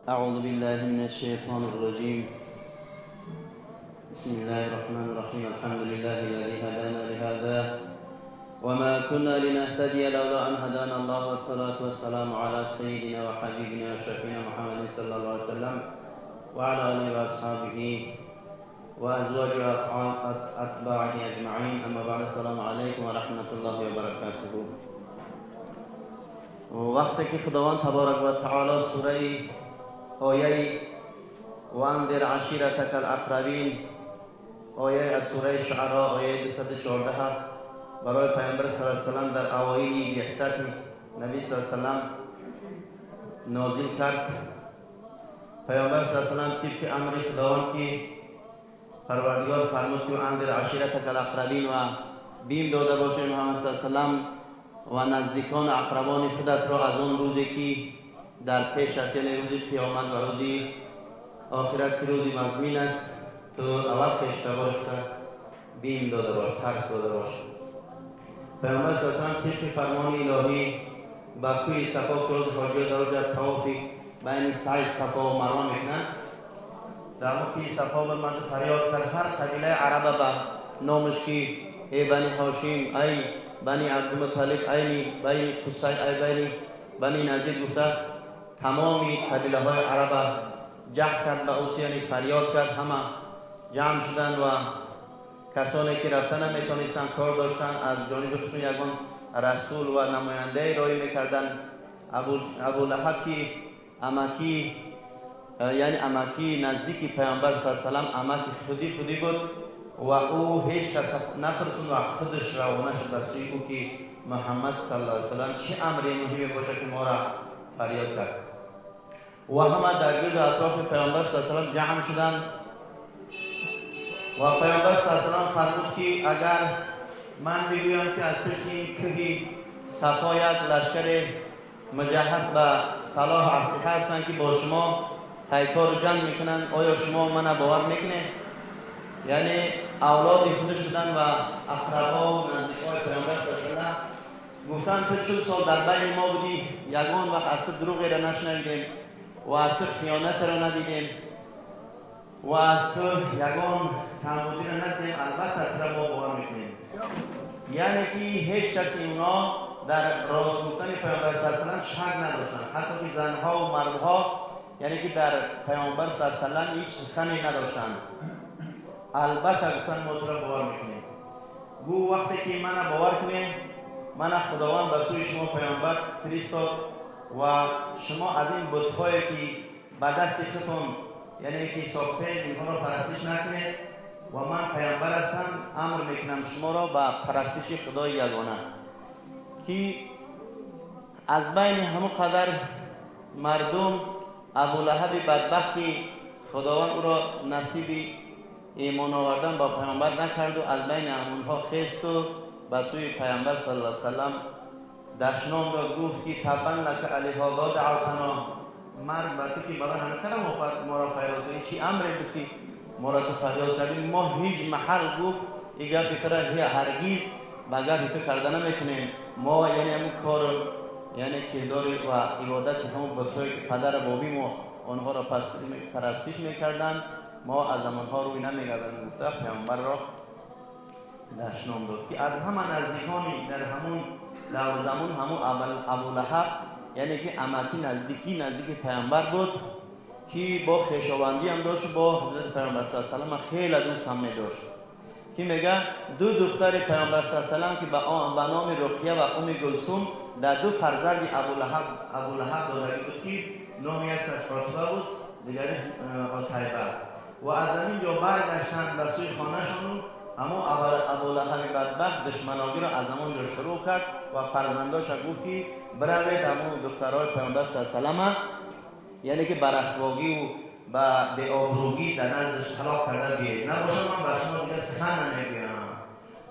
أعوذ بالله من الشيطان الرجيم. بسم الله الرحمن الرحيم. الحمد لله الذي هدانا لهذا وما كنا لنهتدي لولا أن هدانا الله، والصلاة والسلام على سيدنا وحبيبنا وشفينا محمد صلى الله عليه وسلم وعلى آله وأصحابه وأزواجه وأتباعه أجمعين. أما بعد، السلام عليكم ورحمة الله وبركاته. وقتی که خداوند تبارک و تعالی سوره آیه وانذر عشیرتک الاقربین، آیه از سوره شعراء آیه 214 برای پیامبر صلی الله علیه و سلم در اوایل بعثت نبی صلی الله علیه و سلم نازل کرد. پیامبر صلی الله علیه و سلم طبق امر خداوند که پروردگار فرمود که انذر عشیرتک الاقربین و بیم داده باشه محمد صلی الله علیه و سلم و نزدیکان اقربان خودت را از اون روزی که در پیش است، یعنی روز قیامت و روز آخرت که روز مزمین است، تو اول خویشتبار خود بیم داده باش، ترس داده باش. پیامبر صلی الله علیه و سلم طبق فرمان الهی با کوی صفا که روز حاجیان در اونجا طواف بین سعی صفا و مروه میکنند، در اون کوی صفا به من فریاد کرد هر قبیله عرب به نامش که ای بنی هاشم، ای بنی عبدالمطلب، ای بنی قصی، ای بنی نذیر، گفته تمامی قبیله های عرب جمع کرد به اوسی، یعنی فریاد کرد. همه جمع شدن و کسانی که رفتن نمیتونستن، کار داشتن، از جانب خودشون یگان رسول و نماینده رای میکردن. ابو لهب که امکی، یعنی امکی نزدیک پیامبر صلی الله علیه و سلم، امکی خودی بود و او هیچ کس نفرسون و خودش روانه شد به سوی او که محمد صلی الله علیه و سلم چه امری مهمی باشه که ما را فریاد کرد. و همه در گرد اطراف پیامبر صلی الله علیه و سلم جمع شدند و پیامبر صلی الله علیه و سلم فرمود که اگر من بگویم که از پشت این کوه صفا یک لشکر مجهز به سلاح اسلحه هستند که با شما پیکار جنگ میکنند، آیا شما من باور میکنید؟ یعنی اولاد خودش بودن و اقربا و نزدیکای پیامبر صلی الله علیه و سلم گفتن تو 40 سال در بین ما بودی، یگان وقت از تو دروغی را نشنیدیم و از تو خیانت را ندیدیم و از تو یگان کمبودی را ندیدیم، البته تو را ما باور میکنیم. یعنی که هیچ کسی اونا در راست گفتن پیامبر صلی الله علیه و سلم شک نداشتن، حتی که زنها و مردها، یعنی که در پیامبر صلی الله علیه و سلم هیچ سخنی نداشتن، البته گفتن ما تو را باور میکنیم. گو وقتی که من باور کنیم، من خداوند به سوی شما پیامبر فرستاد و شما از این بت‌هایی که به دست خودتون یعنی که ساخته اینها را پرستش نکنید و من پیامبر هستم، امر میکنم شما را به پرستش خدای یگانه. که از بین همون قدر مردم ابو لهب بدبختی خداوند او را نصیب ایمان آوردن با پیامبر نکرد و از بین همونها خیست و به سوی پیامبر صلی الله علیه و سلم دشنام داد، گفت که تبا لک علیها دعوتنا، مرگ بر تو که برای همکنه ما را فریاد کنی، چی امری بود که ما را تو فریاد کردیم؟ ما هیچ محل گفت این گپ تو را هرگیز به گپ تو کرده نمیتونیم. ما یعنی همون کار یعنی کردار و عبادت همون بت‌هایی که پدر بابی ما آنها را پرستش میکردند، ما از زمانها روی نمیگردن. گفته پیامبر را دشنام داد که از همه نزدیکانی در همون دور زمان همون ابو لهب، یعنی که امکی نزدیک پیامبر بود که با خویشاوندی هم داشت، با حضرت پیامبر صلی الله علیه و سلم خیلی دوست هم می داشت. که میگه دو دختر پیامبر صلی الله علیه و سلم که به نام رقیه و ام کلثوم در دو فرزند ابو لهب داده بود که نام یک فاطمه بود، دیگری عتیبه. و از زمین جو برگشتند به سوی خانهشون، اما ابو لهب بدبخت دشمناگی را از همون جو شروع کرد و فرزنداش گفت که بروید همون دخترای پیامبر صلی الله علیه و سلم، یعنی که بر اسواگی و به آبروگی در نزدش هلاک کرده بیاید، نباشه من بر شما دیگه سخن نمیگویم.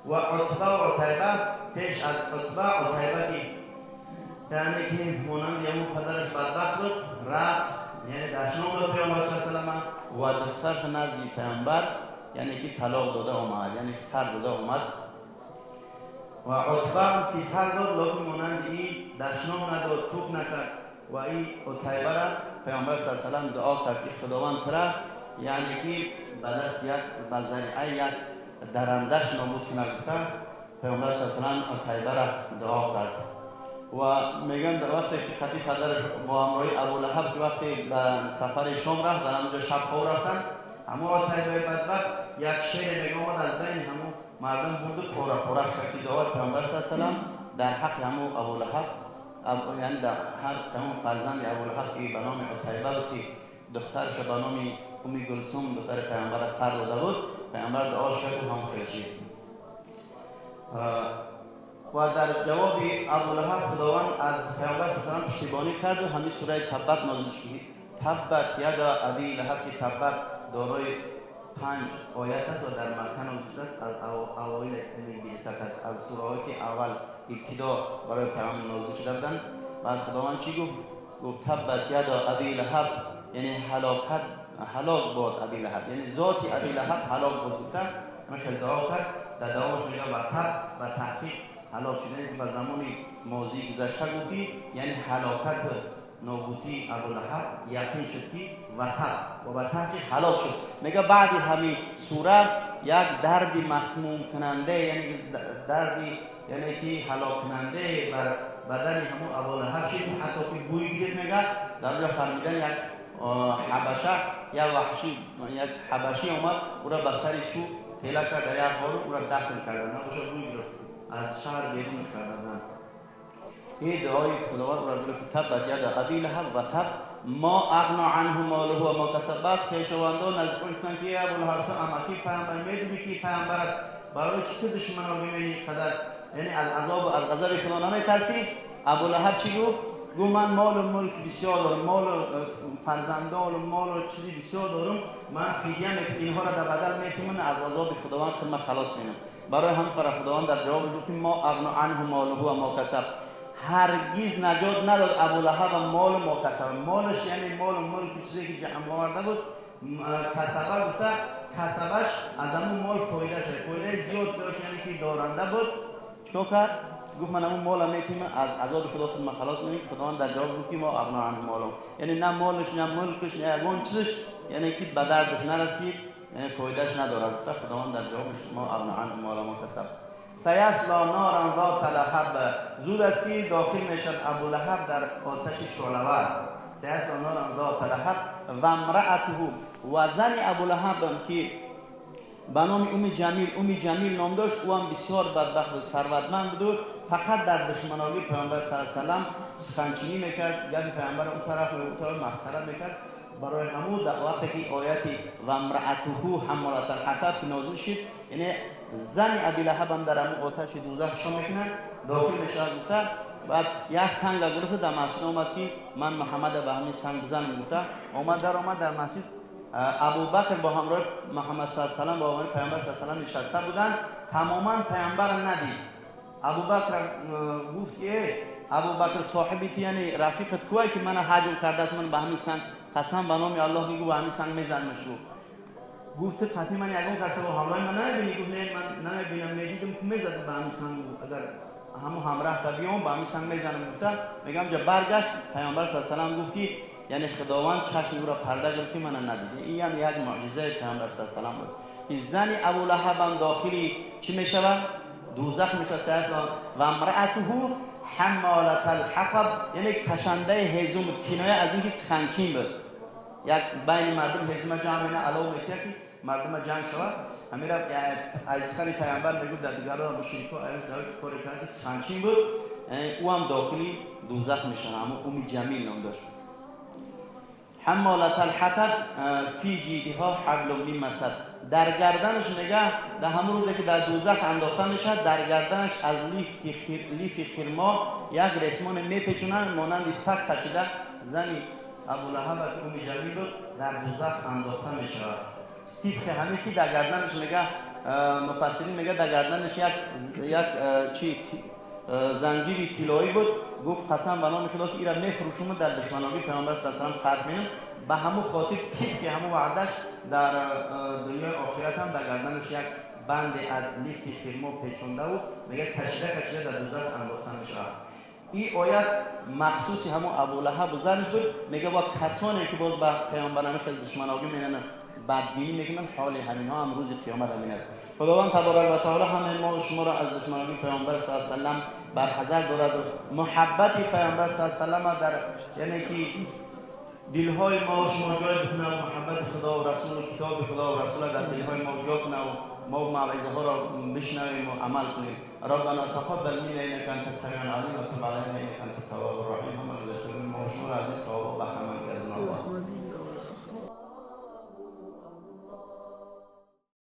و عتبه و عتیبه، پیش از عتبه عتیبه که یعنی که مانند همون پدرش بدبخت بود، رفت یعنی دشنام داد پیامبر صلی الله علیه و سلم و دخترش نزد پیامبر یعنی که طلاق داده آمد، یعنی که سر داده آمد. و عتبه که سر داد، لیکن مانند این دشنام نداد، توف نکرد و این عتیبه را پیامبر صلی الله علیه و دعا کرد که خداوند ترا یعنی که به دست یک به ذریعه یک درندش نابود کنه. گفته پیامبر صلی الله علیه و عتیبه را دعا کرد. و میگن در وقتی که خطیب پدر با همراهی ابولهب که وقتی به سفر شام رفت در همونجا شب خور رفتن، همون عتیبه بدبخت یک شیر میگه اومد از بین همون مردم برد پورش کرد که دعای پیامبر صلی الله علیه و سلم در حق همون ابولهب، یعنی در هر همون فرزند ابولهب که به نام عتیبه بود که دخترش به نام امی گلثوم دختر پیامبر سر داده بود، پیامبر دعاش کرد و هم خیلی. و در جواب ابولهب خداوند از پیامبر صلی الله علیه و پشتیبانی کرد و همین سوره تبت نازل شد. تبت یدا ابی لهب که تبت دارای 5 آیات است و در مکه نازل است. از اوایل بعثت است، از سوره‌ای که اول ابتدا برای پیامبر نازل شده بودند. بعد خداوند چی گفت؟ گفت تبت یدا ابی لهب، یعنی هلاک باد ابی لهب، یعنی ذات ابی لهب هلاک باد. گفته مثل دعا کرد در دوام میگه و تحقیق هلاک شدن که به زمان ماضی گذشته بودی، یعنی هلاکت نابودی ابولهب یقین شد که و به تحقیق هلاک شد. میگه بعد همین سوره یک درد مسموم کننده، یعنی دردی یعنی که هلاک کننده بر بدن همون ابولهب شد، حتی که بوی گرفت. میگه در اونجا فرمیدن یک حبشه یا وحشی یک حبشی اومد او را به سر چوب تیله کرد در یک غار او را دفن کردن، نباشه بوی گرفت از شهر بیرون کردن. این دعای خداوند را گفت که تبت یدا ابی لهب و تب ما اغنا عنه ماله و ما کسب. خویشاوندان از اون کن که ابولهب تو اماکی پیامبر میدونی که پیامبر است، برای چی که دشمنان می‌بینی قدر یعنی از عذاب و از غضب خدا نمی‌ترسی؟ ابولهب چی گفت؟ گفت من مال و ملک بسیار دارم، مال و فرزندان و مال و چیزی بسیار دارم، من فدیه اینها را در بدل میتونم از عذاب خداوند خدمت خلاص کنم. برای همین کار خداوند در جوابش گفت ما اغنا عنه ماله و ما کسب، هرگز نجات نداد ابولهب مال و ما کسب. مالش یعنی مال و ملک چیزی که جمع آورده بود. کسبه گفته کسبش از همون مال فایده شد، فایده زیاد داشت، یعنی که دارنده بود. چطور کرد؟ گفت من همون مال میتونم از عذاب خدا خدمت خلاص کنم. خداوند در جواب گفت ما اغنا عنه ماله، یعنی نه مالش نه ملکش نه اون چیزش یعنی که به دردش نرسید، یعنی فایدهش نداره. گفت خداوند در جوابش ما اغنا عنه ماله ما کسب. سیصلی نارا ذات لهب، زود است که داخل میشد ابولهب در آتش شعله‌ور. سیصلی نارا ذات لهب و امرأته، و زن ابولهب که به نام ام جمیل نام داشت، او هم بسیار بدبخت و ثروتمند بود، فقط در دشمنانی پیامبر صلی الله علیه و سلم سخنچینی میکرد، یعنی پیامبر اون طرف و اون طرف مسخره میکرد. برای همون در وقتی که آیت و امرأته حمالة الحطب که نازل شد، یعنی زن ابی لهب هم در همون آتش دوزخ شو میکنن، داخل میشه. گفته بعد یک سنگ گرفت در مسجد اومد که من محمد به همین سنگ بزنم. گفته اومد در مسجد ابوبکر با همراه محمد صلی الله علیه و سلم با همراه پیامبر صلی الله علیه و سلم نشسته بودند، تماما پیامبر ندید. ابوبکر گفت که ابوبکر صاحبی تو یعنی رفیقت کوی که من حجم کرده است، من به همین سنگ قسم به نام الله میگو به همین سنگ میزنمش رو. گفت قطعی من یگون قسم با همراه من نمیبینی؟ گفت نه من نمیبینم، میدیدم که میزد به همین سنگ، اگر همون همراه تا بیام به همین سنگ میزنم. گفت میگم جا برگشت پیامبر صلی الله علیه و سلم گفت که یعنی خداوند چشم او را پرده کرد که من ندیده. این هم یک معجزه پیامبر صلی الله علیه و سلم بود که زن ابولهب هم داخلی چی میشود؟ دوزخ میشه. و امرأته حمالة الحطب، یعنی کشنده هیزم، کنایه از اینکه سخنچین بود. یک بین مردم هیزم جمع نه علاوه میکرد که مردم جنگ شود. همین را از سخن پیامبر میگفت در دیگر را مشرکا ایش کار کرد که سخنچین بود، او هم داخلی دوزخ میشه. اما ام جمیل نام داشت. حمالة الحطب فی جیدها حبل من مسد، در گردنش میگه در همون روزی که در دوزخ انداخته میشه، در گردنش از لیف خرما یک رسمان میپیچونن مانند سگ کشیده. زنی ابولهب ام جمیل بود در دوزخ انداخته میشه. تیخ همین که در گردنش میگه مفسرین میگه در گردنش یک زنجیری طلایی بود. گفت قسم به نام خدا که این را میفروشم در دشمنانی پیامبر صلی الله علیه و سلم صرف می‌کنم. به همون خاطر که همون وعدش در دنیای آخرت هم در گردنش یک بند از لیف خرما پیچونده و میگه کشیده در دوزخ انداخته میشه. این آیت مخصوصی همون ابولهب و زنش بود. میگه با کسانی که بود با پیامبران خیلی دشمناگی مینن بدبینی میکنن، حال همین ها هم روز قیامت همین است. خداوند تبارک و تعالی همه ما و شما را از دشمناگی پیامبر صلی الله علیه و سلم برحذر دارد و محبت پیامبر صلی الله علیه و سلم در یعنی که دلهای ما و شما جای بکنه، محبت خدا و رسول و کتاب خدا و رسول در دلهای ما جا کنه و ما موعظه ها را بشنویم و عمل کنیم. ربنا تقبل منا انك انت السميع العليم وتب علينا انك انت التواب الرحيم. محمد رسول الله و شما را از ثواب و بهره مند الله.